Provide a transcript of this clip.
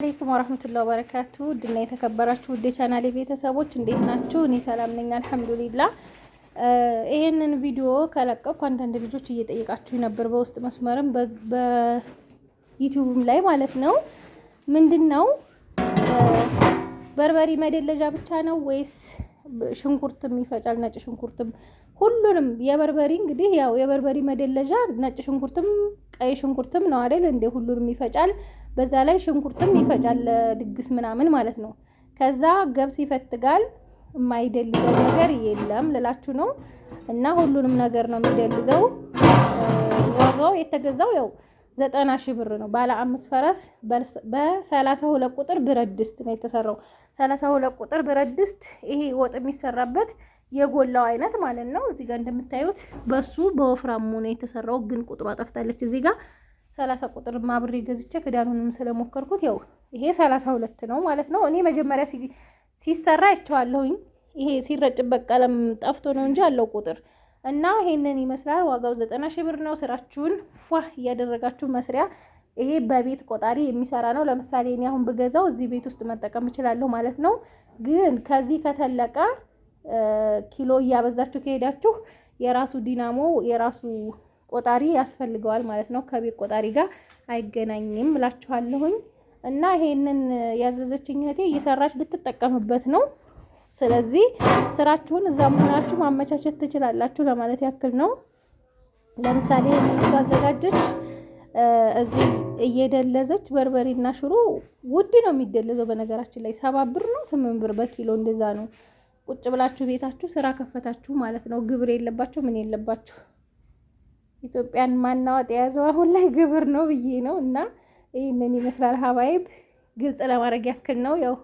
አለይኩም ወራህመቱላሂ ወበረካቱ ድና የተከበራችሁ ውድ ቻናሌ ቤተሰቦች እንዴት ናችሁ? እኔ ሰላም ነኝ አልሐምዱሊላህ። ይሄንን ቪዲዮ ከለቀኩ አንዳንድ ልጆች እየጠየቃችሁ ነበር በውስጥ መስመርም በዩቲዩብም ላይ ማለት ነው። ምንድነው በርበሬ መደለጃ ብቻ ነው ወይስ ሽንኩርትም ይፈጫል? ነጭ ሽንኩርትም ሁሉንም የበርበሬ እንግዲህ ያው የበርበሬ መደለጃ ነጭ ሽንኩርትም ቀይ ሽንኩርትም ነው አይደል እንደ ሁሉንም ይፈጫል። በዛ ላይ ሽንኩርትም ይፈጫል ለድግስ ምናምን ማለት ነው። ከዛ ገብስ ይፈትጋል የማይደልዘው ነገር የለም ልላችሁ ነው። እና ሁሉንም ነገር ነው የሚደልዘው። ዋጋው የተገዛው ያው 90,000 ብር ነው። ባለ 5 ፈረስ በ32 ቁጥር ብረት ድስት ነው የተሰራው። 32 ቁጥር ብረት ድስት ይሄ ወጥ የሚሰራበት የጎላው አይነት ማለት ነው። እዚህ ጋር እንደምታዩት በሱ በወፍራሙ ነው የተሰራው። ግን ቁጥሯ ጠፍታለች እዚህ ጋር 30 ቁጥር ማብሬ ገዝቼ ክዳኑንም ስለሞከርኩት ያው ይሄ 32 ነው ማለት ነው። እኔ መጀመሪያ ሲሰራ አይቼዋለሁኝ። ይሄ ሲረጭበት ቀለም ጠፍቶ ነው እንጂ ያለው ቁጥር እና ይሄንን ይመስላል። ዋጋው 90,000 ብር ነው። ስራችሁን ፏ እያደረጋችሁ መስሪያ። ይሄ በቤት ቆጣሪ የሚሰራ ነው። ለምሳሌ እኔ አሁን ብገዛው እዚህ ቤት ውስጥ መጠቀም እችላለሁ ማለት ነው። ግን ከዚህ ከተለቀ ኪሎ እያበዛችሁ ከሄዳችሁ የራሱ ዲናሞ የራሱ ቆጣሪ ያስፈልገዋል ማለት ነው። ከቤት ቆጣሪ ጋር አይገናኝም እላችኋለሁኝ። እና ይሄንን ያዘዘችኝ እህቴ እየሰራች ልትጠቀምበት ነው። ስለዚህ ስራችሁን እዛ መሆናችሁ ማመቻቸት ትችላላችሁ ለማለት ያክል ነው። ለምሳሌ ይሄንን አዘጋጀች እዚህ እየደለዘች በርበሬና ሽሮ ውድ ነው የሚደለዘው በነገራችን ላይ 7 ብር ነው 8 ብር በኪሎ እንደዛ ነው። ቁጭ ብላችሁ ቤታችሁ ስራ ከፈታችሁ ማለት ነው። ግብር የለባችሁ ምን የለባችሁ። ኢትዮጵያን ማናወጥ የያዘው አሁን ላይ ግብር ነው ብዬ ነው። እና ይሄንን ይመስላል ሀባይብ ግልጽ ለማድረግ ያክል ነው። ያው